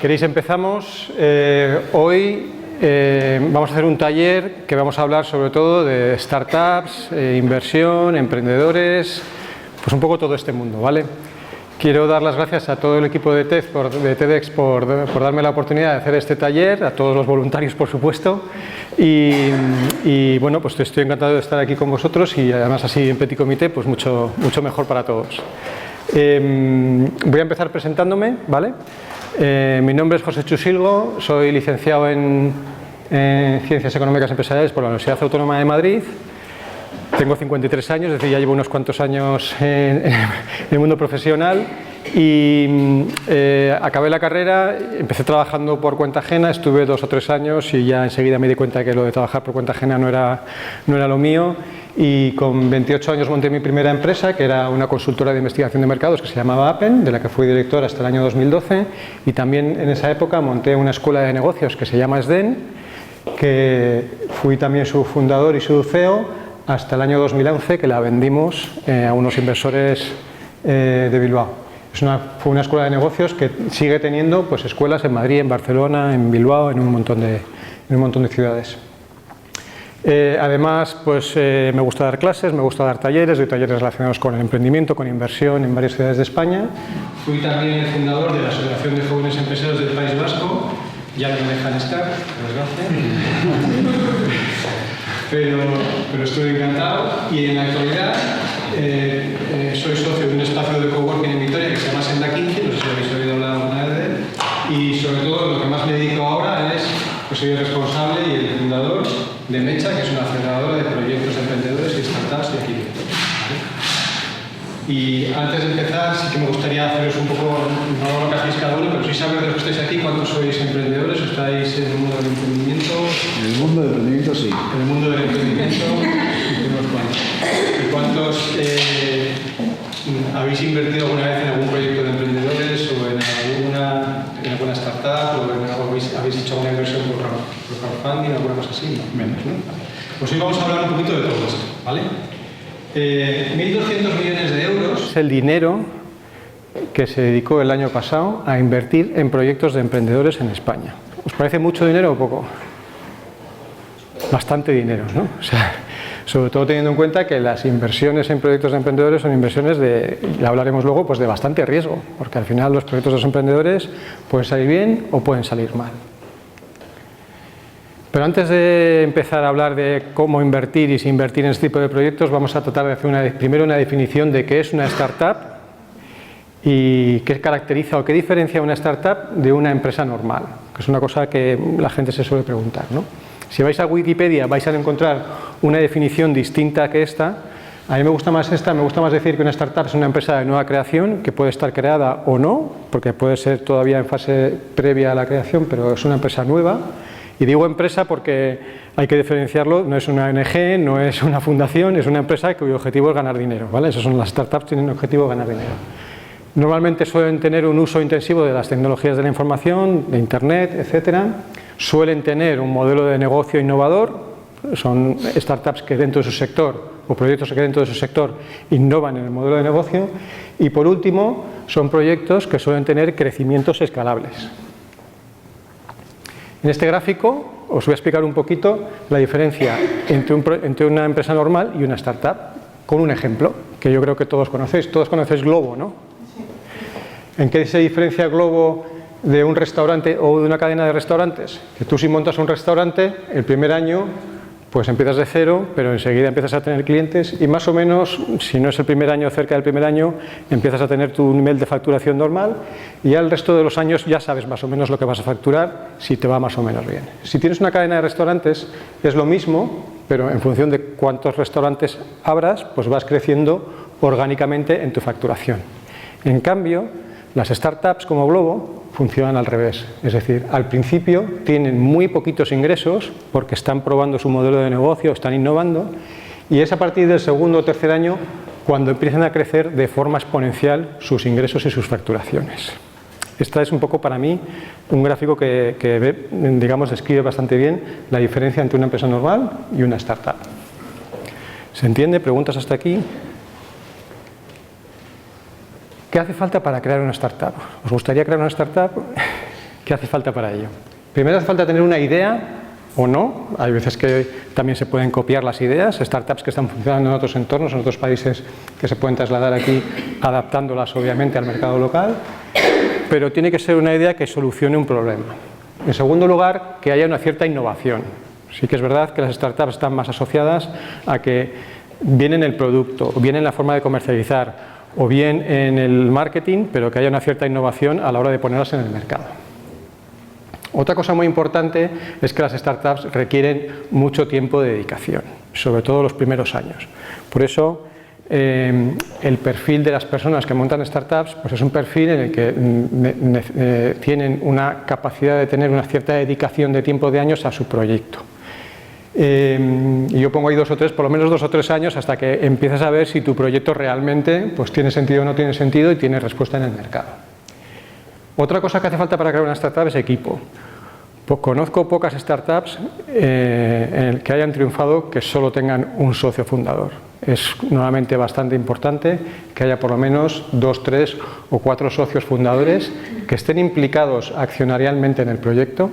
queréis empezamos. Hoy vamos a hacer un taller que vamos a hablar sobre todo de startups, inversión, emprendedores, pues un poco todo este mundo, ¿vale? Quiero dar las gracias a todo el equipo de TEDx por darme la oportunidad de hacer este taller, a todos los voluntarios, por supuesto, y bueno, pues estoy encantado de estar aquí con vosotros y además así en petit comité, pues mucho mejor para todos. Voy a empezar presentándome, ¿vale? Mi nombre es José Chusilgo, soy licenciado en Ciencias Económicas Empresariales por la Universidad Autónoma de Madrid. Tengo 53 años, es decir, ya llevo unos cuantos años en el mundo profesional y acabé la carrera, empecé trabajando por cuenta ajena, estuve 2 o 3 años y ya enseguida me di cuenta que lo de trabajar por cuenta ajena no era lo mío, y con 28 años monté mi primera empresa, que era una consultora de investigación de mercados que se llamaba Appen, de la que fui director hasta el año 2012, y también en esa época monté una escuela de negocios que se llama SDEN, que fui también su fundador y su CEO, hasta el año 2011, que la vendimos a unos inversores de Bilbao. Fue una escuela de negocios que sigue teniendo pues, escuelas en Madrid, en Barcelona, en Bilbao, en un montón de ciudades. Además, pues, me gusta dar clases, me gusta dar talleres, doy talleres relacionados con el emprendimiento, con inversión en varias ciudades de España. Fui también el fundador de la Asociación de Jóvenes Empresarios del País Vasco, ya no me dejan estar, por desgracia. Pero estoy encantado y en la actualidad soy socio de un espacio de coworking en Vitoria que se llama Senda 15, no sé si habéis oído hablar alguna vez de él, y sobre todo lo que más me dedico ahora es, pues soy el responsable y el fundador de Mecha, que es una aceleradora de proyectos emprendedores y startups de aquí. Y antes de empezar, sí que me gustaría haceros un poco, no lo que hacéis cada uno, pero sí saber de los que estáis aquí, ¿cuántos sois emprendedores? ¿Estáis en el mundo del emprendimiento? En el mundo del emprendimiento, sí. En el mundo del emprendimiento, unos cuantos. ¿Y cuántos habéis invertido alguna vez en algún proyecto de emprendedores o en alguna startup o en algo, habéis hecho alguna inversión por crowdfunding o alguna cosa así? ¿No? Menos, ¿no? Pues hoy vamos a hablar un poquito de todo esto, ¿vale? 1.200 millones de euros es el dinero que se dedicó el año pasado a invertir en proyectos de emprendedores en España. ¿Os parece mucho dinero o poco? Bastante dinero, ¿no? O sea, sobre todo teniendo en cuenta que las inversiones en proyectos de emprendedores son inversiones ya hablaremos luego, pues de bastante riesgo, porque al final los proyectos de los emprendedores pueden salir bien o pueden salir mal. Pero antes de empezar a hablar de cómo invertir y si invertir en este tipo de proyectos, vamos a tratar de hacer primero una definición de qué es una startup y qué caracteriza o qué diferencia una startup de una empresa normal, que es una cosa que la gente se suele preguntar, ¿no? Si vais a Wikipedia vais a encontrar una definición distinta que esta. A mí me gusta más esta, me gusta más decir que una startup es una empresa de nueva creación que puede estar creada o no, porque puede ser todavía en fase previa a la creación, pero es una empresa nueva. Y digo empresa porque hay que diferenciarlo, no es una ONG, no es una fundación, es una empresa cuyo objetivo es ganar dinero, ¿vale? Esas son las startups, tienen el objetivo de ganar dinero. Normalmente suelen tener un uso intensivo de las tecnologías de la información, de Internet, etcétera. Suelen tener un modelo de negocio innovador, son startups que dentro de su sector o proyectos que dentro de su sector innovan en el modelo de negocio. Y por último, son proyectos que suelen tener crecimientos escalables. En este gráfico os voy a explicar un poquito la diferencia entre una empresa normal y una startup, con un ejemplo que yo creo que todos conocéis. Todos conocéis Glovo, ¿no? ¿En qué se diferencia Glovo de un restaurante o de una cadena de restaurantes? Que tú si montas un restaurante, el primer año pues empiezas de cero, pero enseguida empiezas a tener clientes y más o menos, si no es el primer año, cerca del primer año, empiezas a tener tu nivel de facturación normal y ya el resto de los años ya sabes más o menos lo que vas a facturar, si te va más o menos bien. Si tienes una cadena de restaurantes es lo mismo, pero en función de cuántos restaurantes abras, pues vas creciendo orgánicamente en tu facturación. En cambio, las startups como Glovo funcionan al revés, es decir, al principio tienen muy poquitos ingresos porque están probando su modelo de negocio, están innovando y es a partir del segundo o tercer año cuando empiezan a crecer de forma exponencial sus ingresos y sus facturaciones. Esta es un poco para mí un gráfico que digamos, describe bastante bien la diferencia entre una empresa normal y una startup. ¿Se entiende? ¿Preguntas hasta aquí? ¿Qué hace falta para crear una startup? ¿Os gustaría crear una startup? ¿Qué hace falta para ello? Primero hace falta tener una idea o no. Hay veces que también se pueden copiar las ideas, startups que están funcionando en otros entornos, en otros países, que se pueden trasladar aquí adaptándolas obviamente al mercado local, pero tiene que ser una idea que solucione un problema. En segundo lugar, que haya una cierta innovación. Sí que es verdad que las startups están más asociadas a que bien en el producto, o bien en la forma de comercializar, o bien en el marketing, pero que haya una cierta innovación a la hora de ponerlas en el mercado. Otra cosa muy importante es que las startups requieren mucho tiempo de dedicación, sobre todo los primeros años. Por eso, el perfil de las personas que montan startups pues es un perfil en el que tienen una capacidad de tener una cierta dedicación de tiempo de años a su proyecto. Y yo pongo ahí por lo menos 2 o 3 años hasta que empiezas a ver si tu proyecto realmente pues, tiene sentido o no tiene sentido y tiene respuesta en el mercado. Otra cosa que hace falta para crear una startup es equipo. Conozco pocas startups en el que hayan triunfado que solo tengan un socio fundador. Es normalmente bastante importante que haya por lo menos 2, 3 o 4 socios fundadores que estén implicados accionarialmente en el proyecto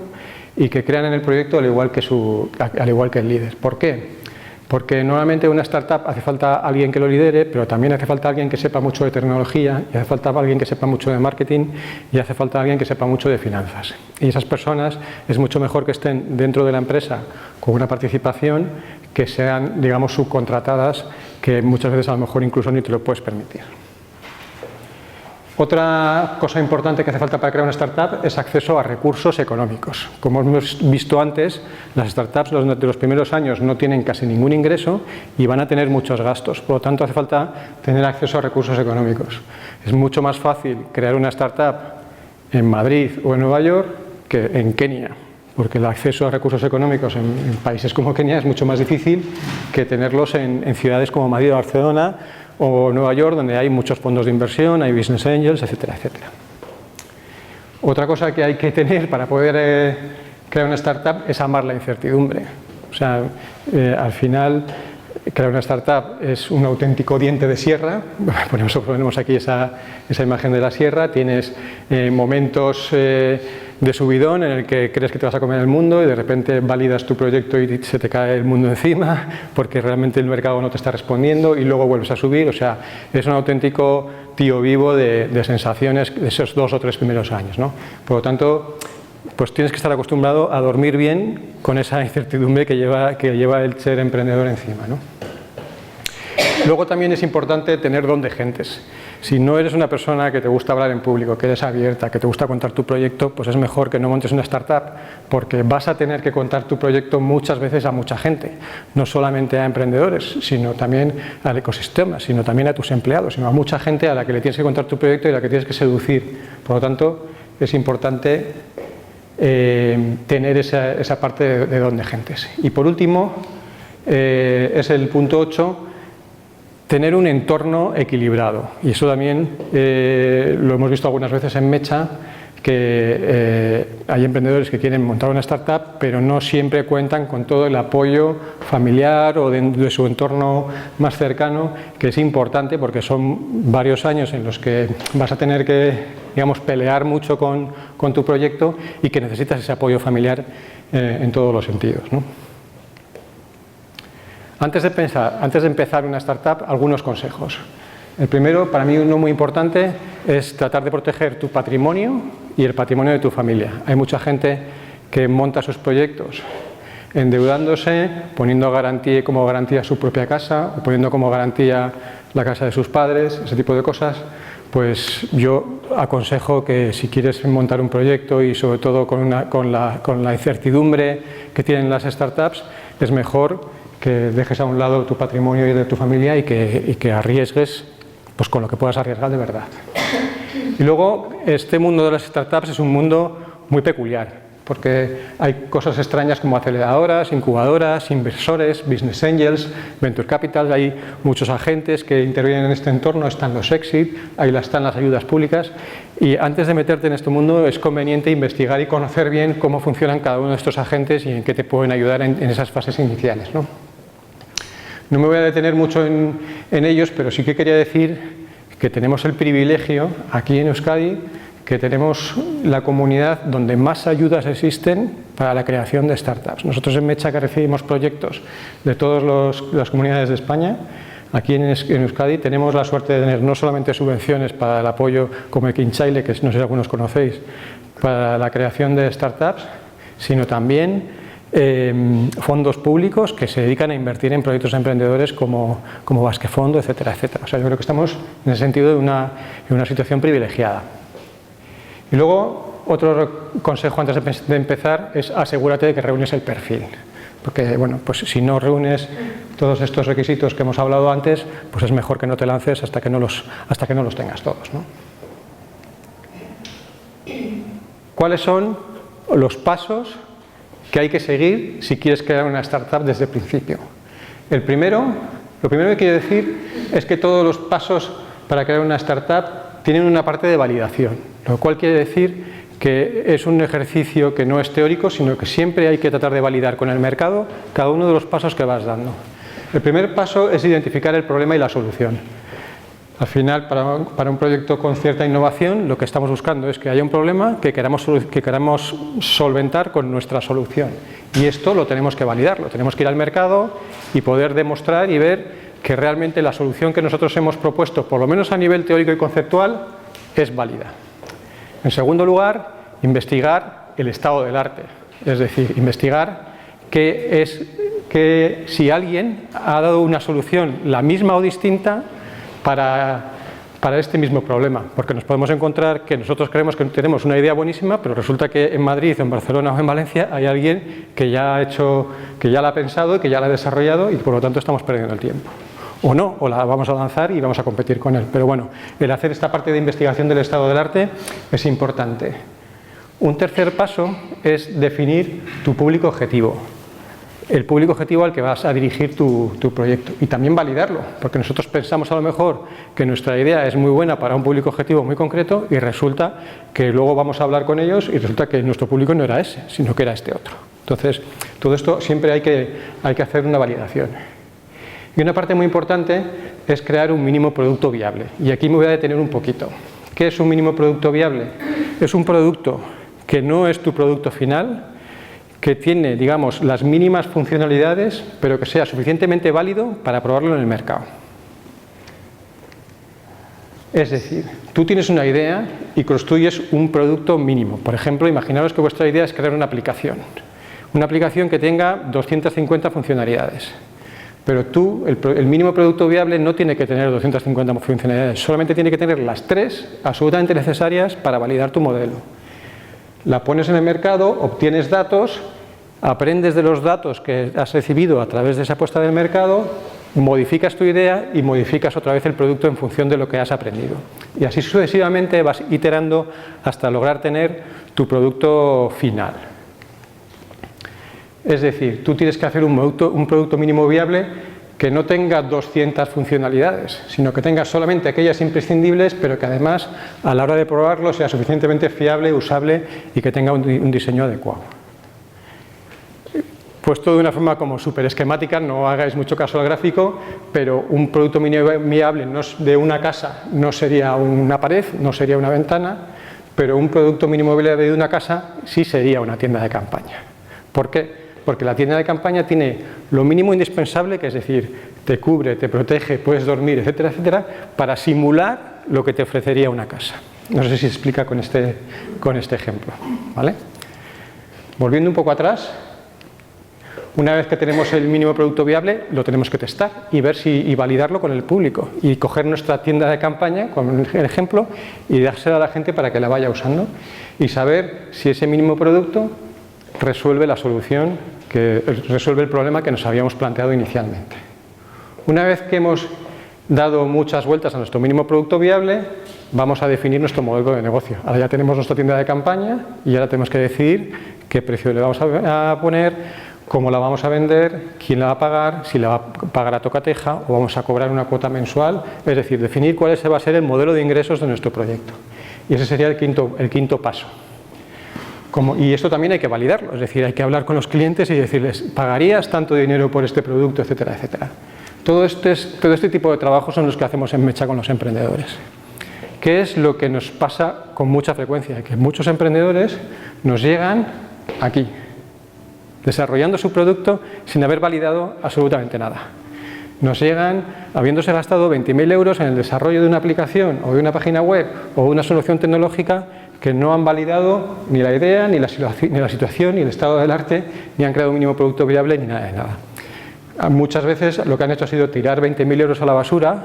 y que crean en el proyecto al igual que el líder. ¿Por qué? Porque normalmente en una startup hace falta alguien que lo lidere, pero también hace falta alguien que sepa mucho de tecnología, y hace falta alguien que sepa mucho de marketing, y hace falta alguien que sepa mucho de finanzas. Y esas personas es mucho mejor que estén dentro de la empresa con una participación que sean, digamos, subcontratadas, que muchas veces a lo mejor incluso ni te lo puedes permitir. Otra cosa importante que hace falta para crear una startup es acceso a recursos económicos. Como hemos visto antes, las startups de los primeros años no tienen casi ningún ingreso y van a tener muchos gastos. Por lo tanto, hace falta tener acceso a recursos económicos. Es mucho más fácil crear una startup en Madrid o en Nueva York que en Kenia, porque el acceso a recursos económicos en países como Kenia es mucho más difícil que tenerlos en ciudades como Madrid o Barcelona o Nueva York, donde hay muchos fondos de inversión, hay business angels, etcétera, etcétera. Otra cosa que hay que tener para poder crear una startup es amar la incertidumbre. O sea, al final, crear una startup es un auténtico diente de sierra. Ponemos aquí esa imagen de la sierra. Tienes momentos de subidón en el que crees que te vas a comer el mundo y de repente validas tu proyecto y se te cae el mundo encima porque realmente el mercado no te está respondiendo y luego vuelves a subir. O sea, es un auténtico tío vivo de sensaciones de esos 2 o 3 primeros años, ¿no? Por lo tanto, pues tienes que estar acostumbrado a dormir bien con esa incertidumbre que lleva el ser emprendedor encima, ¿no? Luego también es importante tener don de gentes. Si no eres una persona que te gusta hablar en público, que eres abierta, que te gusta contar tu proyecto, pues es mejor que no montes una startup porque vas a tener que contar tu proyecto muchas veces a mucha gente, no solamente a emprendedores, sino también al ecosistema, sino también a tus empleados, sino a mucha gente a la que le tienes que contar tu proyecto y a la que tienes que seducir. Por lo tanto, es importante tener esa parte de don de gentes. Y por último, es el punto 8, tener un entorno equilibrado. Y eso también lo hemos visto algunas veces en Mecha, que hay emprendedores que quieren montar una startup, pero no siempre cuentan con todo el apoyo familiar o de su entorno más cercano, que es importante porque son varios años en los que vas a tener que, digamos, pelear mucho con tu proyecto y que necesitas ese apoyo familiar en todos los sentidos, ¿no? Antes de empezar una startup, algunos consejos. El primero, para mí uno muy importante, es tratar de proteger tu patrimonio y el patrimonio de tu familia. Hay mucha gente que monta sus proyectos endeudándose, poniendo como garantía su propia casa o poniendo como garantía la casa de sus padres, ese tipo de cosas. Pues yo aconsejo que si quieres montar un proyecto y sobre todo con la incertidumbre que tienen las startups, es mejor que dejes a un lado tu patrimonio y de tu familia y que arriesgues pues, con lo que puedas arriesgar de verdad. Y luego, este mundo de las startups es un mundo muy peculiar, porque hay cosas extrañas como aceleradoras, incubadoras, inversores, business angels, venture capital, hay muchos agentes que intervienen en este entorno, están los exit, ahí están las ayudas públicas, y antes de meterte en este mundo es conveniente investigar y conocer bien cómo funcionan cada uno de estos agentes y en qué te pueden ayudar en esas fases iniciales, ¿no? No me voy a detener mucho en ellos, pero sí que quería decir que tenemos el privilegio aquí en Euskadi que tenemos la comunidad donde más ayudas existen para la creación de startups. Nosotros en Mecha, que recibimos proyectos de todas las comunidades de España, aquí en Euskadi tenemos la suerte de tener no solamente subvenciones para el apoyo como el Kinchaile, que no sé si algunos conocéis, para la creación de startups, sino también fondos públicos que se dedican a invertir en proyectos emprendedores como Basquefondo, etcétera, etcétera. O sea, yo creo que estamos en el sentido de una situación privilegiada. Y luego, otro consejo antes de empezar es asegúrate de que reúnes el perfil. Porque, bueno, pues si no reúnes todos estos requisitos que hemos hablado antes, pues es mejor que no te lances hasta que no los tengas todos, ¿no? ¿Cuáles son los pasos que hay que seguir si quieres crear una startup desde el principio? Lo primero que quiero decir es que todos los pasos para crear una startup tienen una parte de validación, lo cual quiere decir que es un ejercicio que no es teórico, sino que siempre hay que tratar de validar con el mercado cada uno de los pasos que vas dando. El primer paso es identificar el problema y la solución. Al final, para un proyecto con cierta innovación, lo que estamos buscando es que haya un problema que queramos solventar con nuestra solución. Y esto lo tenemos que validar, lo tenemos que ir al mercado y poder demostrar y ver que realmente la solución que nosotros hemos propuesto, por lo menos a nivel teórico y conceptual, es válida. En segundo lugar, investigar el estado del arte. Es decir, investigar que si alguien ha dado una solución, la misma o distinta, para este mismo problema, porque nos podemos encontrar que nosotros creemos que tenemos una idea buenísima, pero resulta que en Madrid, en Barcelona o en Valencia hay alguien que ya la ha pensado y que ya la ha desarrollado y por lo tanto estamos perdiendo el tiempo. O no, o la vamos a lanzar y vamos a competir con él. Pero bueno, el hacer esta parte de investigación del estado del arte es importante. Un tercer paso es definir tu público objetivo. El público objetivo al que vas a dirigir tu proyecto y también validarlo, porque nosotros pensamos a lo mejor que nuestra idea es muy buena para un público objetivo muy concreto y resulta que luego vamos a hablar con ellos y resulta que nuestro público no era ese, sino que era este otro. Entonces, todo esto siempre hay que hacer una validación. Y una parte muy importante es crear un mínimo producto viable. Y aquí me voy a detener un poquito. ¿Qué es un mínimo producto viable? Es un producto que no es tu producto final, que tiene, digamos, las mínimas funcionalidades, pero que sea suficientemente válido para probarlo en el mercado. Es decir, tú tienes una idea y construyes un producto mínimo. Por ejemplo, imaginaos que vuestra idea es crear una aplicación que tenga 250 funcionalidades. Pero tú, el mínimo producto viable no tiene que tener 250 funcionalidades, solamente tiene que tener las 3 absolutamente necesarias para validar tu modelo. La pones en el mercado, obtienes datos, aprendes de los datos que has recibido a través de esa puesta del mercado, modificas tu idea y modificas otra vez el producto en función de lo que has aprendido. Y así sucesivamente vas iterando hasta lograr tener tu producto final. Es decir, tú tienes que hacer un producto mínimo viable que no tenga 200 funcionalidades, sino que tenga solamente aquellas imprescindibles, pero que además a la hora de probarlo sea suficientemente fiable, usable y que tenga un diseño adecuado. Puesto de una forma como súper esquemática, no hagáis mucho caso al gráfico, pero un producto mínimo viable de una casa no sería una pared, no sería una ventana, pero un producto mínimo viable de una casa sí sería una tienda de campaña. ¿Por qué? Porque la tienda de campaña tiene lo mínimo indispensable, que es decir, te cubre, te protege, puedes dormir, etcétera, etcétera, para simular lo que te ofrecería una casa. No sé si se explica con este ejemplo, ¿vale? Volviendo un poco atrás, una vez que tenemos el mínimo producto viable, lo tenemos que testar y ver y validarlo con el público y coger nuestra tienda de campaña, con el ejemplo, y dársela a la gente para que la vaya usando y saber si ese mínimo producto resuelve la solución, que resuelve el problema que nos habíamos planteado inicialmente. Una vez que hemos dado muchas vueltas a nuestro mínimo producto viable, vamos a definir nuestro modelo de negocio. Ahora ya tenemos nuestra tienda de campaña y ahora tenemos que decidir qué precio le vamos a poner, cómo la vamos a vender, quién la va a pagar, si la va a pagar a tocateja o vamos a cobrar una cuota mensual, es decir, definir cuál va a ser el modelo de ingresos de nuestro proyecto. Y ese sería el quinto paso. Y esto también hay que validarlo, es decir, hay que hablar con los clientes y decirles, ¿pagarías tanto dinero por este producto, etcétera, etcétera? Todo este tipo de trabajos son los que hacemos en Mecha con los emprendedores. ¿Qué es lo que nos pasa con mucha frecuencia? Que muchos emprendedores nos llegan aquí, desarrollando su producto sin haber validado absolutamente nada. Nos llegan habiéndose gastado 20.000 euros en el desarrollo de una aplicación o de una página web o de una solución tecnológica que no han validado ni la idea, ni la situación, ni el estado del arte, ni han creado un mínimo producto viable, ni nada de nada. Muchas veces lo que han hecho ha sido tirar 20.000 euros a la basura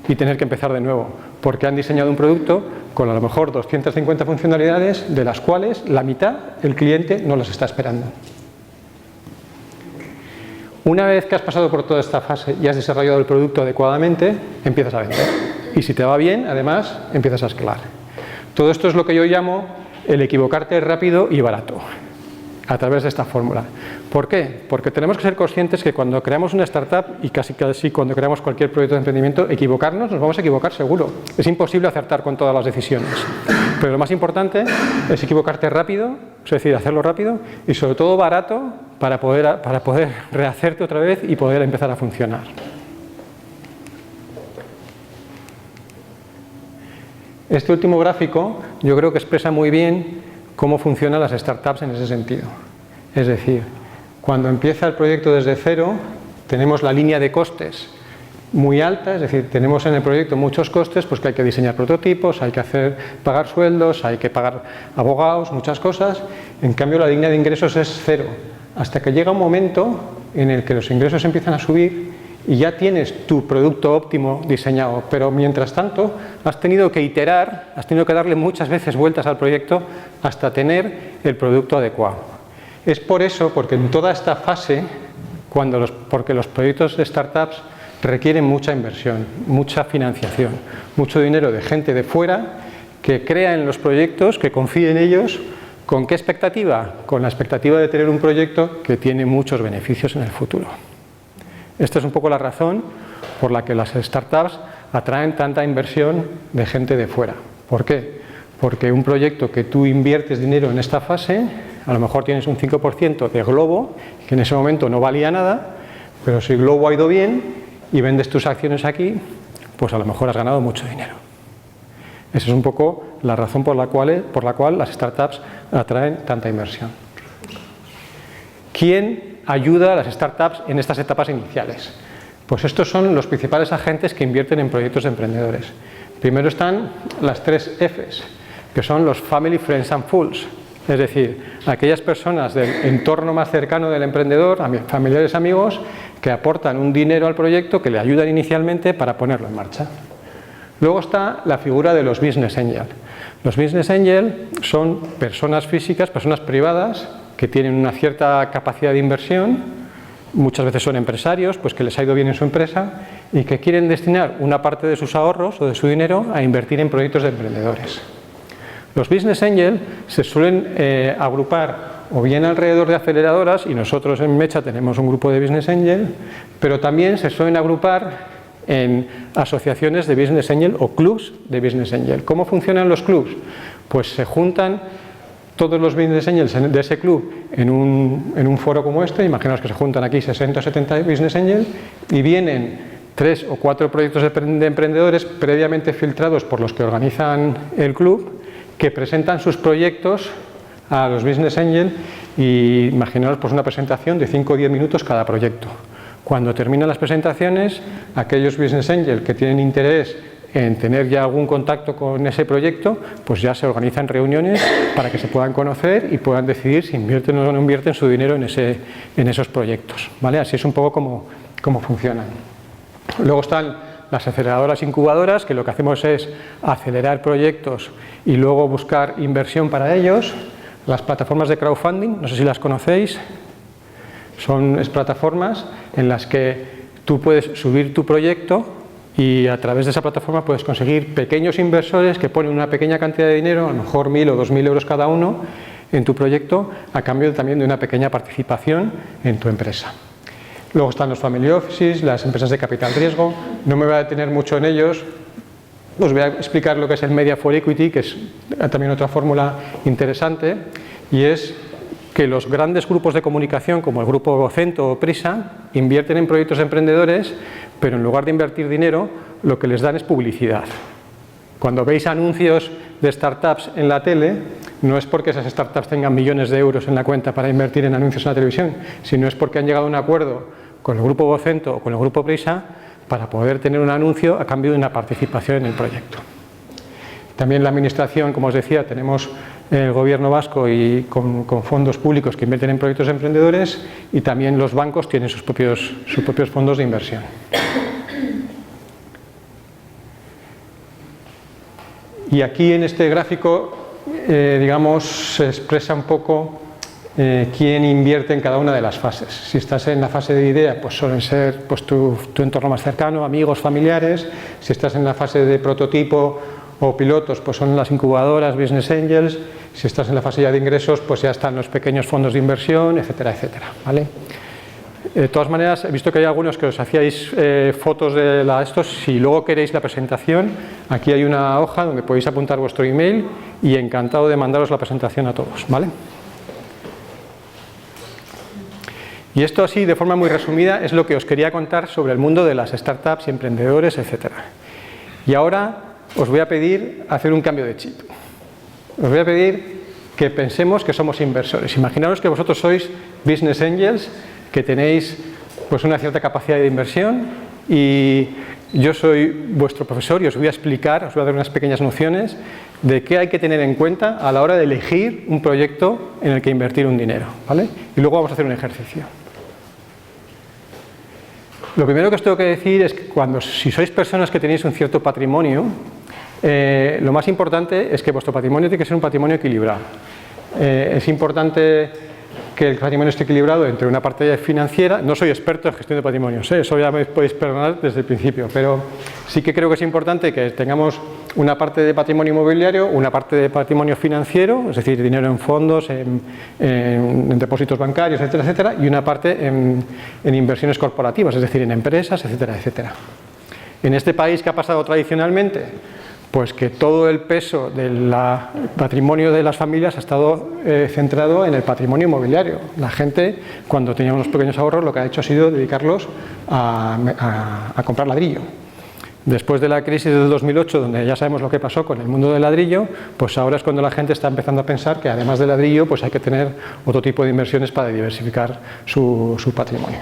y tener que empezar de nuevo, porque han diseñado un producto con a lo mejor 250 funcionalidades, de las cuales la mitad el cliente no las está esperando. Una vez que has pasado por toda esta fase y has desarrollado el producto adecuadamente, empiezas a vender. Y si te va bien, además, empiezas a escalar. Todo esto es lo que yo llamo el equivocarte rápido y barato, a través de esta fórmula. ¿Por qué? Porque tenemos que ser conscientes que cuando creamos una startup y casi cuando creamos cualquier proyecto de emprendimiento, equivocarnos, nos vamos a equivocar seguro. Es imposible acertar con todas las decisiones. Pero lo más importante es equivocarte rápido, es decir, hacerlo rápido y sobre todo barato para poder rehacerte otra vez y poder empezar a funcionar. Este último gráfico yo creo que expresa muy bien cómo funcionan las startups en ese sentido. Es decir, cuando empieza el proyecto desde cero, tenemos la línea de costes muy alta, es decir, tenemos en el proyecto muchos costes, pues que hay que diseñar prototipos, hay que pagar sueldos, hay que pagar abogados, muchas cosas. En cambio, la línea de ingresos es cero, hasta que llega un momento en el que los ingresos empiezan a subir y ya tienes tu producto óptimo diseñado, pero mientras tanto has tenido que iterar, has tenido que darle muchas veces vueltas al proyecto hasta tener el producto adecuado. Es por eso, porque en toda esta fase, porque los proyectos de startups requieren mucha inversión, mucha financiación, mucho dinero de gente de fuera que crea en los proyectos, que confíe en ellos. ¿Con qué expectativa? Con la expectativa de tener un proyecto que tiene muchos beneficios en el futuro. Esta es un poco la razón por la que las startups atraen tanta inversión de gente de fuera. ¿Por qué? Porque un proyecto que tú inviertes dinero en esta fase, a lo mejor tienes un 5% de Globo, que en ese momento no valía nada, pero si Globo ha ido bien y vendes tus acciones aquí, pues a lo mejor has ganado mucho dinero. Esa es un poco la razón por la cual las startups atraen tanta inversión. ¿Quién ayuda a las startups en estas etapas iniciales? Pues estos son los principales agentes que invierten en proyectos de emprendedores. Primero están las 3 Fs, que son los Family, Friends and Fools. Es decir, aquellas personas del entorno más cercano del emprendedor, familiares, amigos, que aportan un dinero al proyecto, que le ayudan inicialmente para ponerlo en marcha. Luego está la figura de los Business Angel. Los Business Angel son personas físicas, personas privadas, que tienen una cierta capacidad de inversión, muchas veces son empresarios, pues que les ha ido bien en su empresa y que quieren destinar una parte de sus ahorros o de su dinero a invertir en proyectos de emprendedores. Los Business Angel se suelen agrupar o bien alrededor de aceleradoras, y nosotros en Mecha tenemos un grupo de Business Angel, pero también se suelen agrupar en asociaciones de Business Angel o clubs de Business Angel. ¿Cómo funcionan los clubs? Pues se juntan todos los Business Angels de ese club en un foro como este. Imaginaos que se juntan aquí 60 o 70 Business Angels y vienen 3 o 4 proyectos de emprendedores previamente filtrados por los que organizan el club, que presentan sus proyectos a los Business Angels, y imaginaos pues una presentación de 5 o 10 minutos cada proyecto. Cuando terminan las presentaciones, aquellos Business Angels que tienen interés en tener ya algún contacto con ese proyecto, pues ya se organizan reuniones para que se puedan conocer y puedan decidir si invierten o no invierten su dinero en esos proyectos, ¿vale? Así es un poco como funcionan. Luego están las aceleradoras incubadoras, que lo que hacemos es acelerar proyectos y luego buscar inversión para ellos. Las plataformas de crowdfunding, no sé si las conocéis, son plataformas en las que tú puedes subir tu proyecto y a través de esa plataforma puedes conseguir pequeños inversores que ponen una pequeña cantidad de dinero, a lo mejor 1.000 o 2.000 euros cada uno, en tu proyecto, a cambio también de una pequeña participación en tu empresa. Luego están los family offices, las empresas de capital riesgo. No me voy a detener mucho en ellos. Os voy a explicar lo que es el Media for Equity, que es también otra fórmula interesante, y es que los grandes grupos de comunicación, como el grupo Vocento o Prisa, invierten en proyectos de emprendedores, pero en lugar de invertir dinero, lo que les dan es publicidad. Cuando veis anuncios de startups en la tele, no es porque esas startups tengan millones de euros en la cuenta para invertir en anuncios en la televisión, sino es porque han llegado a un acuerdo con el grupo Vocento o con el grupo Prisa para poder tener un anuncio a cambio de una participación en el proyecto. También la administración, como os decía, tenemos el gobierno vasco y con fondos públicos que invierten en proyectos de emprendedores, y también los bancos tienen sus propios fondos de inversión. Y aquí en este gráfico, digamos, se expresa un poco quién invierte en cada una de las fases. Si estás en la fase de idea, pues suelen ser pues, tu entorno más cercano, amigos, familiares. Si estás en la fase de prototipo o pilotos, pues son las incubadoras, business angels. Si estás en la fase ya de ingresos, pues ya están los pequeños fondos de inversión, etcétera, etcétera, ¿vale? De todas maneras, he visto que hay algunos que os hacíais fotos de estos. Si luego queréis la presentación, aquí hay una hoja donde podéis apuntar vuestro email y encantado de mandaros la presentación a todos, ¿vale? Y esto así, de forma muy resumida, es lo que os quería contar sobre el mundo de las startups y emprendedores, etcétera. Y ahora os voy a pedir hacer un cambio de chip. Os voy a pedir que pensemos que somos inversores. Imaginaos que vosotros sois business angels, que tenéis pues una cierta capacidad de inversión, y yo soy vuestro profesor y os voy a explicar, os voy a dar unas pequeñas nociones de qué hay que tener en cuenta a la hora de elegir un proyecto en el que invertir un dinero, ¿vale? Y luego vamos a hacer un ejercicio. Lo primero que os tengo que decir es que si sois personas que tenéis un cierto patrimonio, lo más importante es que vuestro patrimonio tiene que ser un patrimonio equilibrado. Es importante que el patrimonio esté equilibrado entre una parte financiera. No soy experto en gestión de patrimonios, eso ya me podéis perdonar desde el principio, pero sí que creo que es importante que tengamos una parte de patrimonio inmobiliario, una parte de patrimonio financiero, es decir, dinero en fondos, en depósitos bancarios, etcétera, etcétera, y una parte en inversiones corporativas, es decir, en empresas, etcétera, etcétera. En este país, ¿qué ha pasado tradicionalmente? Pues que todo el peso del patrimonio de las familias ha estado centrado en el patrimonio inmobiliario. La gente, cuando tenía unos pequeños ahorros, lo que ha hecho ha sido dedicarlos a comprar ladrillo. Después de la crisis del 2008, donde ya sabemos lo que pasó con el mundo del ladrillo, pues ahora es cuando la gente está empezando a pensar que además del ladrillo, pues hay que tener otro tipo de inversiones para diversificar su patrimonio.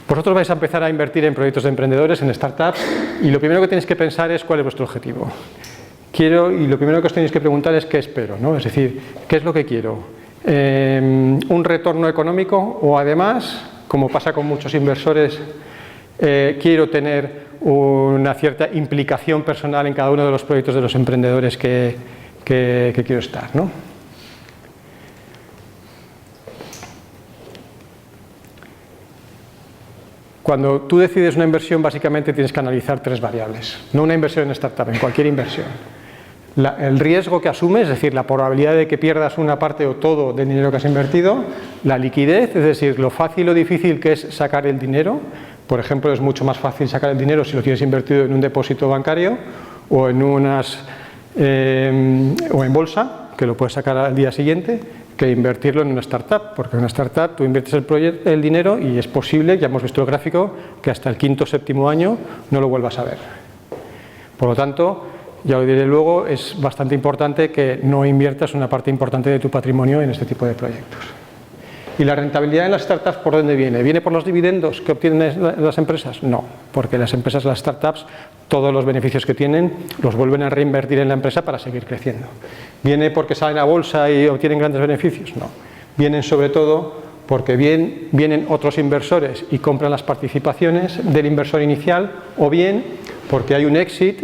Vosotros vais a empezar a invertir en proyectos de emprendedores, en startups, y lo primero que tenéis que pensar es cuál es vuestro objetivo. Y lo primero que os tenéis que preguntar es qué espero, ¿no? Es decir, ¿qué es lo que quiero? ¿Un retorno económico? O además, como pasa con muchos inversores, quiero tener una cierta implicación personal en cada uno de los proyectos de los emprendedores que quiero estar, ¿no? Cuando tú decides una inversión, básicamente tienes que analizar tres variables. No una inversión en startup, en cualquier inversión. El riesgo que asumes, es decir, la probabilidad de que pierdas una parte o todo del dinero que has invertido. La liquidez, es decir, lo fácil o difícil que es sacar el dinero. Por ejemplo, es mucho más fácil sacar el dinero si lo tienes invertido en un depósito bancario o en bolsa, que lo puedes sacar al día siguiente, que invertirlo en una startup, porque en una startup tú inviertes el dinero y es posible, ya hemos visto el gráfico, que hasta el quinto o séptimo año no lo vuelvas a ver. Por lo tanto, ya lo diré luego, es bastante importante que no inviertas una parte importante de tu patrimonio en este tipo de proyectos. ¿Y la rentabilidad en las startups por dónde viene? ¿Viene por los dividendos que obtienen las empresas? No, porque las empresas, las startups, todos los beneficios que tienen los vuelven a reinvertir en la empresa para seguir creciendo. ¿Viene porque salen a bolsa y obtienen grandes beneficios? No. Vienen sobre todo porque vienen otros inversores y compran las participaciones del inversor inicial, o bien porque hay un exit,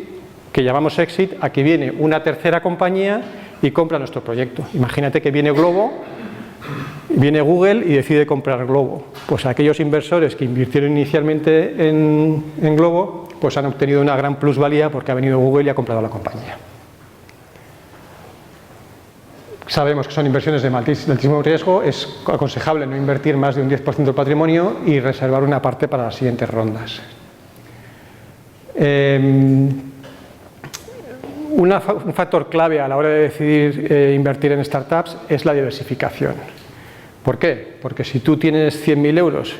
que llamamos exit, aquí viene una tercera compañía y compra nuestro proyecto. Imagínate que viene Globo, viene Google y decide comprar Globo. Pues aquellos inversores que invirtieron inicialmente en Globo, pues han obtenido una gran plusvalía porque ha venido Google y ha comprado la compañía. Sabemos que son inversiones de altísimo riesgo, es aconsejable no invertir más de un 10% del patrimonio y reservar una parte para las siguientes rondas. Un factor clave a la hora de decidir invertir en startups es la diversificación. ¿Por qué? Porque si tú tienes 100.000 euros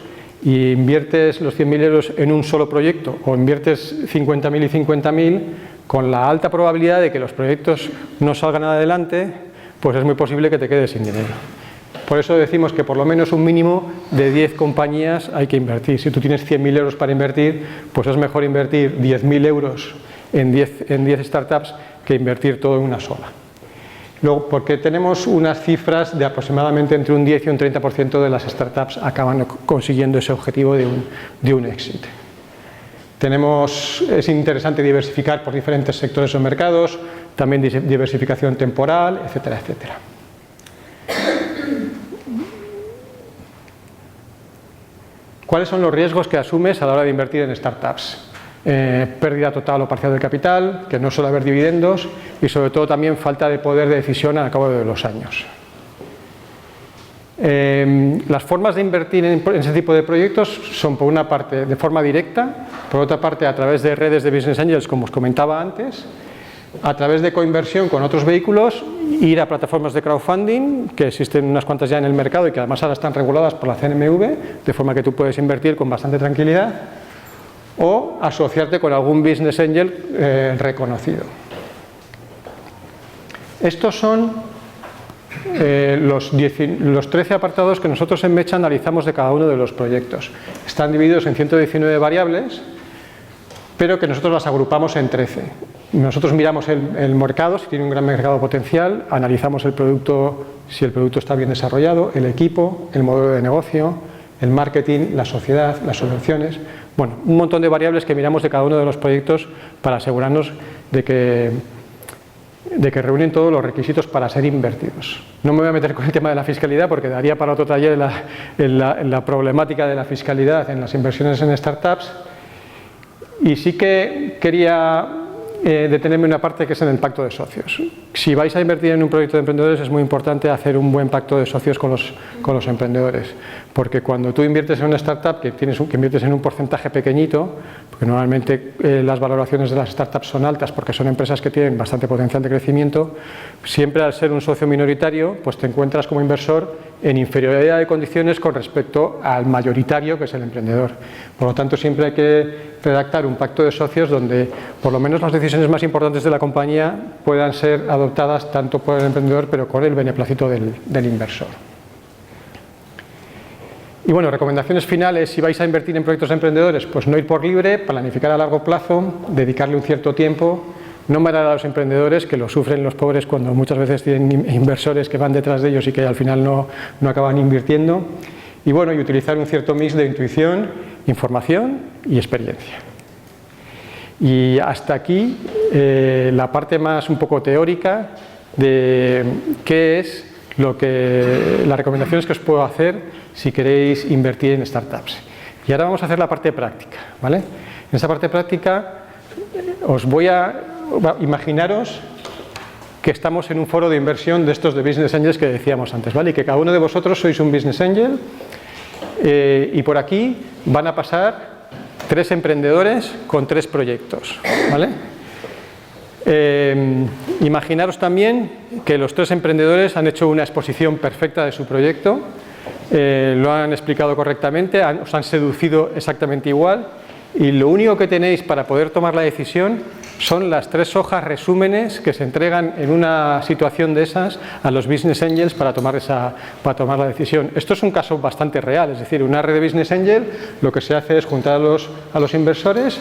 y inviertes los 100.000 euros en un solo proyecto o inviertes 50.000 y 50.000, con la alta probabilidad de que los proyectos no salgan adelante, pues es muy posible que te quedes sin dinero. Por eso decimos que por lo menos un mínimo de 10 compañías hay que invertir. Si tú tienes 100.000 euros para invertir, pues es mejor invertir 10.000 euros en 10 startups que invertir todo en una sola. Luego, porque tenemos unas cifras de aproximadamente entre un 10 y un 30% de las startups acaban consiguiendo ese objetivo de un éxito. Es interesante diversificar por diferentes sectores o mercados, también diversificación temporal, etcétera, etcétera. ¿Cuáles son los riesgos que asumes a la hora de invertir en startups? Pérdida total o parcial del capital, que no suele haber dividendos y sobre todo también falta de poder de decisión al cabo de los años. Las formas de invertir en ese tipo de proyectos son, por una parte, de forma directa, por otra parte, a través de redes de Business Angels, como os comentaba antes, a través de coinversión con otros vehículos, ir a plataformas de crowdfunding, que existen unas cuantas ya en el mercado y que además ahora están reguladas por la CNMV, de forma que tú puedes invertir con bastante tranquilidad, o asociarte con algún Business Angel reconocido. Estos son los 13 apartados que nosotros en Mecha analizamos de cada uno de los proyectos. Están divididos en 119 variables, pero que nosotros las agrupamos en 13. Nosotros miramos el mercado, si tiene un gran mercado potencial, analizamos el producto, si el producto está bien desarrollado, el equipo, el modelo de negocio, el marketing, la sociedad, las soluciones. Bueno, un montón de variables que miramos de cada uno de los proyectos para asegurarnos de que reúnen todos los requisitos para ser invertidos. No me voy a meter con el tema de la fiscalidad porque daría para otro taller la problemática de la fiscalidad en las inversiones en startups. Y sí que quería detenerme en una parte que es en el pacto de socios. Si vais a invertir en un proyecto de emprendedores es muy importante hacer un buen pacto de socios con los emprendedores, porque cuando tú inviertes en una startup que inviertes en un porcentaje pequeñito, porque normalmente las valoraciones de las startups son altas porque son empresas que tienen bastante potencial de crecimiento, siempre al ser un socio minoritario pues te encuentras como inversor en inferioridad de condiciones con respecto al mayoritario, que es el emprendedor. Por lo tanto, siempre hay que redactar un pacto de socios donde por lo menos las decisiones más importantes de la compañía puedan ser adoptadas tanto por el emprendedor pero con el beneplácito del inversor. Y bueno, recomendaciones finales: si vais a invertir en proyectos de emprendedores, pues no ir por libre, planificar a largo plazo, dedicarle un cierto tiempo, no mirar a los emprendedores, que lo sufren los pobres cuando muchas veces tienen inversores que van detrás de ellos y que al final no acaban invirtiendo. Y bueno, y utilizar un cierto mix de intuición, información y experiencia. Y hasta aquí la parte más un poco teórica de qué es las recomendaciones que os puedo hacer si queréis invertir en startups. Y ahora vamos a hacer la parte práctica, ¿vale? En esta parte práctica os voy a imaginaros que estamos en un foro de inversión de estos de Business Angels que decíamos antes, ¿vale? Y que cada uno de vosotros sois un Business Angel y por aquí van a pasar 3 emprendedores con 3 proyectos, ¿vale? Imaginaros también que los 3 emprendedores han hecho una exposición perfecta de su proyecto, lo han explicado correctamente, os han seducido exactamente igual y lo único que tenéis para poder tomar la decisión son las 3 hojas resúmenes que se entregan en una situación de esas a los Business Angels para tomar la decisión. Esto es un caso bastante real, es decir, una red de Business Angel lo que se hace es juntar a los inversores,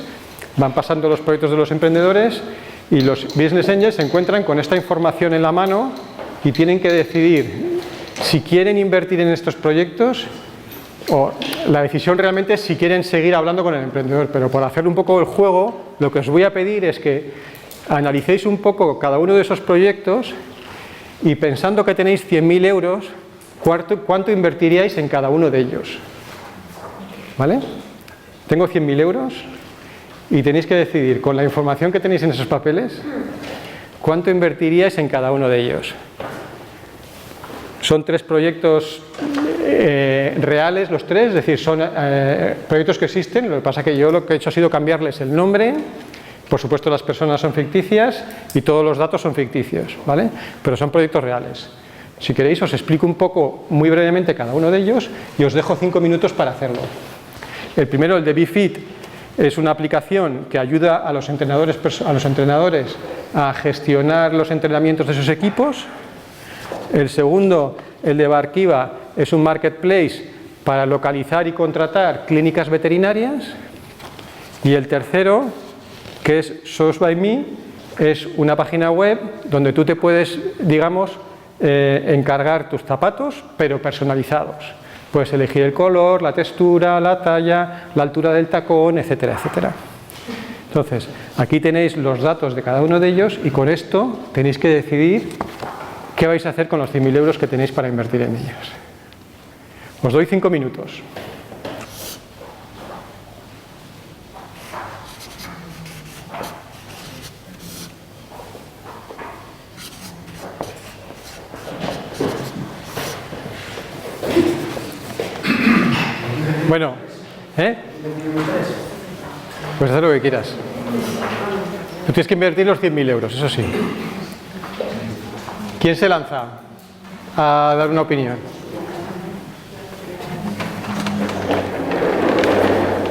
van pasando los proyectos de los emprendedores y los Business Angels se encuentran con esta información en la mano y tienen que decidir si quieren invertir en estos proyectos o la decisión realmente es si quieren seguir hablando con el emprendedor. Pero por hacer un poco el juego, lo que os voy a pedir es que analicéis un poco cada uno de esos proyectos y pensando que tenéis 100.000 euros, ¿cuánto invertiríais en cada uno de ellos? ¿Vale? Tengo 100.000 euros y tenéis que decidir con la información que tenéis en esos papeles cuánto invertiríais en cada uno de ellos. Son 3 proyectos reales los 3, es decir, son proyectos que existen. Lo que pasa es que yo lo que he hecho ha sido cambiarles el nombre, por supuesto las personas son ficticias y todos los datos son ficticios, ¿vale? Pero son proyectos reales. Si queréis os explico un poco muy brevemente cada uno de ellos y os dejo 5 minutos para hacerlo. El primero, el de BeFit, es una aplicación que ayuda a los entrenadores a gestionar los entrenamientos de sus equipos. El segundo, el de Barkiva, es un marketplace para localizar y contratar clínicas veterinarias. Y el tercero, que es Sauce by Me, es una página web donde tú te puedes, digamos, encargar tus zapatos, pero personalizados. Puedes elegir el color, la textura, la talla, la altura del tacón, etcétera, etcétera. Entonces, aquí tenéis los datos de cada uno de ellos y con esto tenéis que decidir qué vais a hacer con los 100.000 euros que tenéis para invertir en ellos. Os doy 5 minutos. Bueno, pues haz lo que quieras. Tú tienes que invertir los 100.000 euros, eso sí. ¿Quién se lanza a dar una opinión?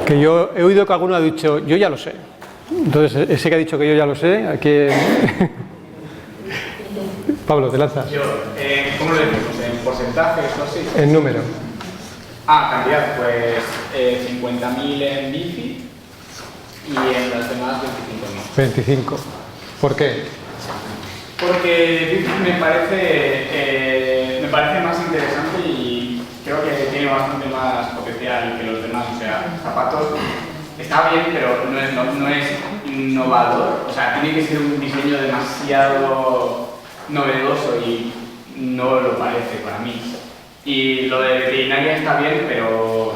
Que yo he oído que alguno ha dicho, yo ya lo sé. Entonces, ese que ha dicho que yo ya lo sé, aquí... Pablo, te lanzas. Yo, ¿cómo lo decimos? ¿En porcentajes o así? En número. Cantidad, pues 50.000 en bici y en las demás 25.000. 25. ¿Por qué? Porque bici me parece más interesante y creo que tiene bastante más potencial que los demás. O sea, zapatos está bien, pero no es innovador. O sea, tiene que ser un diseño demasiado novedoso y no lo parece para mí. Y lo de veterinaria está bien, pero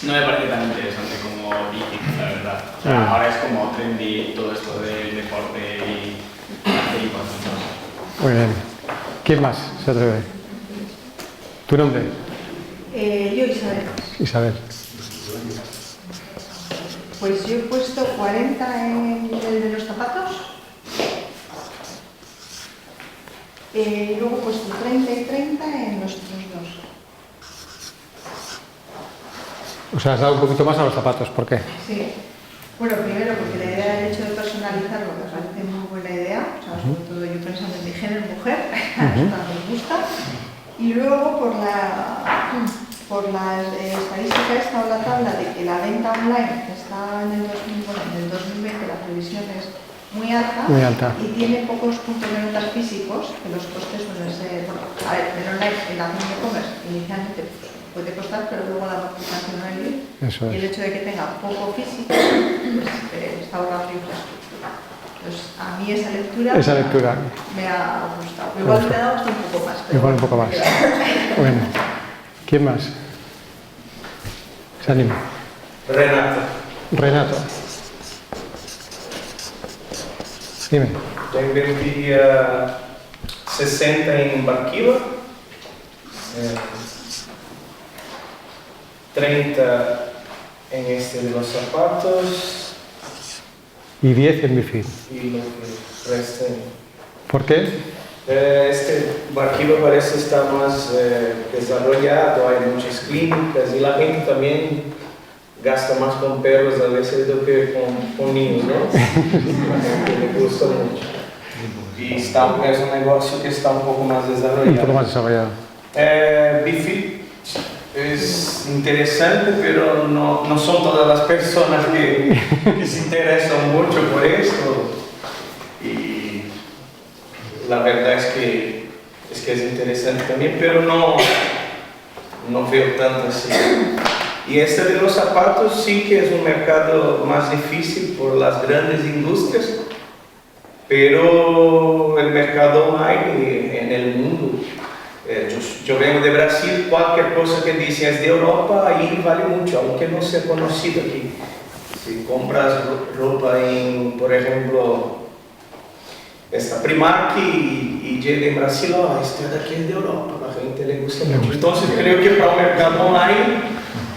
no me parece tan interesante como bici, la verdad. O sea, ahora es como trendy todo esto del deporte y hacer y cosas. Muy bien. ¿Quién más se atreve? ¿Tu nombre? Yo, Isabel. Isabel. Pues yo he puesto 40 en el de los zapatos. Luego he puesto 30 y 30 en los otros dos. O sea, has dado un poquito más a los zapatos, ¿por qué? Sí. Bueno, primero porque la idea del hecho de personalizarlo me parece muy buena idea. O sea, sobre todo yo pensando en mi género mujer, a nosotras nos gusta. Y luego por la estadística esta o la tabla de que la venta online está en el 2020 la previsión es muy alta, y tiene pocos puntos de ventas físicos, que los costes suelen ser, bueno, a ver, en online, en la tienda e-commerce, inicialmente puede costar, pero luego la amortización online y el hecho de que tenga poco físico, pues está ahorrando infraestructura. Entonces, a mí esa lectura me ha gustado. Igual me ha dado un poco más. Pero igual un poco más. Bueno, ¿quién más? Se anima. Renato. Dime. Yo invertí 60 en Barkiva, 30 en este de los zapatos y 10 en BeFit. Y lo que resta. ¿Por qué? Este Barkiva parece estar más desarrollado, hay muchas clínicas y la gente también gasta más con perros a veces do que con niños, ¿no? La gente le gusta mucho. Y es un negocio que está un poco más desarrollado. Un poco más desarrollado. BeFit es interesante, pero no son todas las personas que se interesan mucho por esto. Y la verdad es que es interesante también, pero no veo tanto así. Y este de los zapatos sí que es un mercado más difícil por las grandes industrias, pero el mercado online en el mundo, yo vengo de Brasil, cualquier cosa que dice es de Europa, ahí vale mucho, aunque no sea conocido aquí. Si compras ropa en, por ejemplo, esta Primark y llega en Brasil, esto de aquí es de Europa, la gente le gusta mucho. Entonces creo que para el mercado online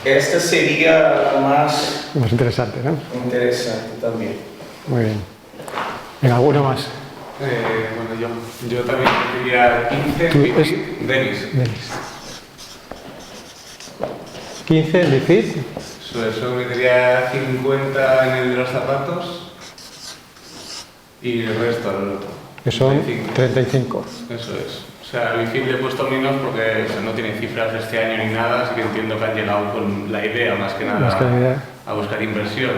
esta sería más interesante, ¿no? Interesante también. Muy bien. ¿En alguno más? Bueno, yo también diría 15 Denis. 15 en BeFit. Eso metería 50 en el de los zapatos y el resto al otro. Que son 35. 35. Eso es. O sea, al Bifid le he puesto menos porque no tiene cifras de este año ni nada, así que entiendo que han llegado con la idea, más que nada, a buscar inversión.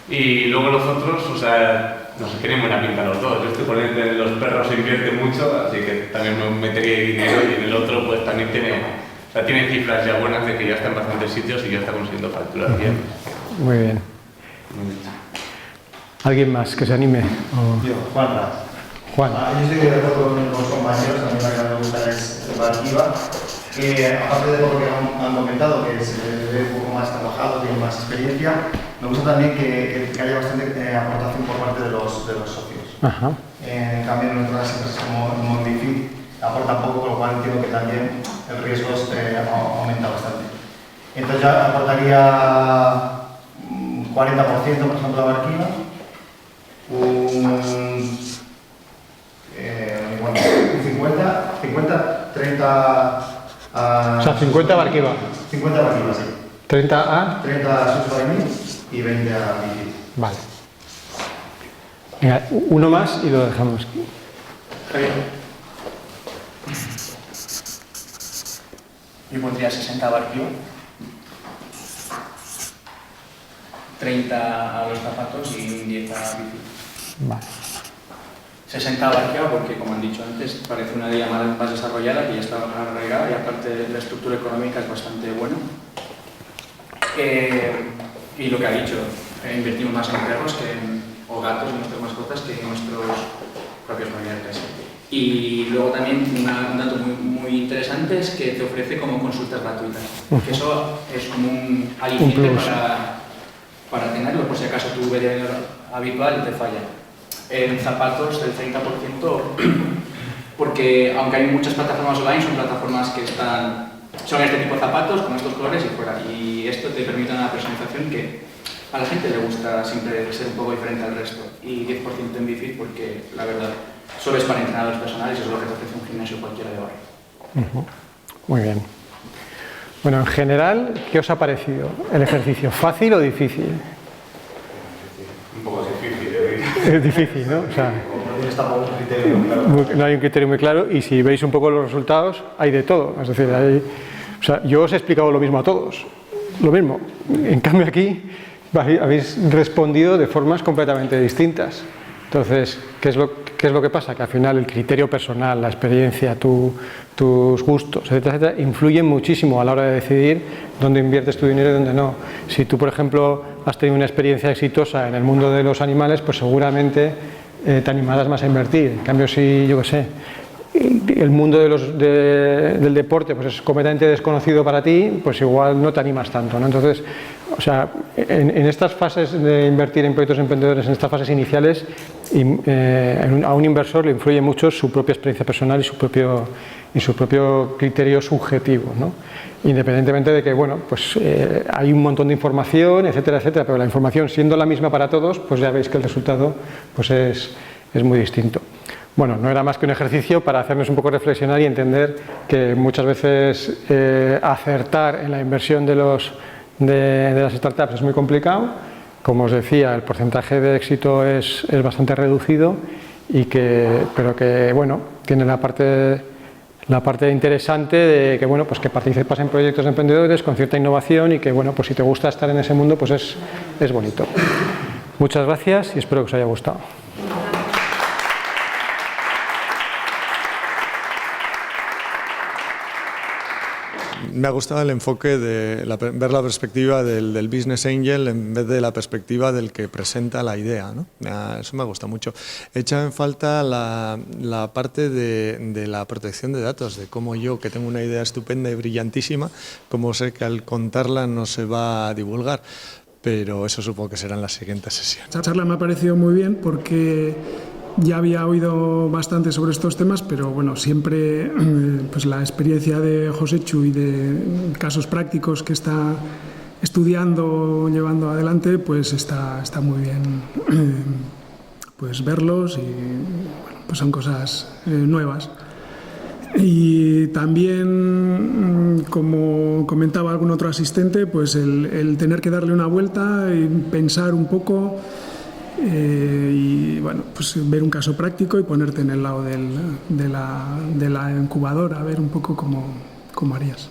Y luego los otros, o sea, no sé, tienen buena pinta los dos. Este por ejemplo de los perros se invierte mucho, así que también me metería dinero, y en el otro pues también tiene cifras ya buenas de que ya está en bastantes sitios y ya está consiguiendo facturar bien. Muy bien. ¿Alguien más que se anime? Yo, Juanra. Juan. Yo estoy de acuerdo con los compañeros, a mí la que me gusta es la activa, que aparte de lo que han comentado, que se ve un poco más trabajado, tiene más experiencia, me gusta también que haya bastante aportación por parte de los socios. Ajá. En cambio, en otras empresas como Bifid aporta poco, con lo cual entiendo que también el riesgo aumenta bastante. Entonces ya aportaría 40%, por ejemplo, a Barquina, un 50, 30 a... O sea, 50 Barquiva. 50 a Barquiva, sí. 30 a... 30 a Sus by Me y 20 a Bifid. Vale. Venga, uno más y lo dejamos. Está bien. Yo pondría 60 a Barquio, 30 a los zapatos y un 10 a Bifid. Vale. 60 a Barquio porque, como han dicho antes, parece una idea más desarrollada, que ya está arraigada, y aparte la estructura económica es bastante buena. Y lo que ha dicho, invertimos más en perros o gatos, en nuestras mascotas, que en nuestros propios familiares. Y luego también un dato muy interesante es que te ofrece como consultas gratuitas, que eso es como un aliciente para tenerlo, por si acaso tu veterinario habitual te falla. En zapatos del 30%, porque aunque hay muchas plataformas online, son plataformas que son este tipo de zapatos con estos colores y fuera, y esto te permite una personalización que a la gente le gusta siempre ser un poco diferente al resto, y 10% en Bifid porque la verdad solo es para entrenadores personales y es lo que te ofrece un gimnasio cualquiera de barrio. Muy bien. Bueno, en general, ¿qué os ha parecido el ejercicio? ¿Fácil o difícil? Un poco difícil, Es difícil, ¿no? O sea, No tienes tampoco un criterio muy claro. no hay un criterio muy claro, y si veis un poco los resultados, hay de todo. Es decir, o sea, yo os he explicado lo mismo a todos, lo mismo. En cambio aquí habéis respondido de formas completamente distintas. Entonces, ¿qué es lo que pasa? Que al final el criterio personal, la experiencia, tus gustos, etcétera, etcétera, influyen muchísimo a la hora de decidir dónde inviertes tu dinero y dónde no. Si tú, por ejemplo, has tenido una experiencia exitosa en el mundo de los animales, pues seguramente te animarás más a invertir. En cambio, si, yo qué sé, el mundo del deporte pues es completamente desconocido para ti, pues igual no te animas tanto, ¿no? Entonces, o sea, en estas fases de invertir en proyectos emprendedores, en estas fases iniciales, a un inversor le influye mucho su propia experiencia personal y su propio criterio subjetivo, ¿no? Independientemente de que, bueno, pues hay un montón de información, etcétera, etcétera, pero la información siendo la misma para todos, pues ya veis que el resultado pues es muy distinto. Bueno, no era más que un ejercicio para hacernos un poco reflexionar y entender que muchas veces acertar en la inversión de las startups es muy complicado. Como os decía, el porcentaje de éxito es bastante reducido, pero que bueno, tiene la parte interesante de que, bueno, pues que participas en proyectos de emprendedores con cierta innovación y que, bueno, pues si te gusta estar en ese mundo, pues es bonito. Muchas gracias y espero que os haya gustado. Me ha gustado el enfoque de ver la perspectiva del business angel en vez de la perspectiva del que presenta la idea, ¿no? Eso me gusta mucho. He echado en falta la parte de la protección de datos, de cómo yo, que tengo una idea estupenda y brillantísima, cómo sé que al contarla no se va a divulgar. Pero eso supongo que será en la siguiente sesión. Esta charla me ha parecido muy bien porque ya había oído bastante sobre estos temas, pero bueno, siempre pues la experiencia de Josechu y de casos prácticos que está estudiando, llevando adelante, pues está muy bien pues verlos, y bueno, pues son cosas nuevas. Y también como comentaba algún otro asistente, pues el tener que darle una vuelta y pensar un poco y bueno, pues ver un caso práctico y ponerte en el lado de la incubadora, a ver un poco cómo harías.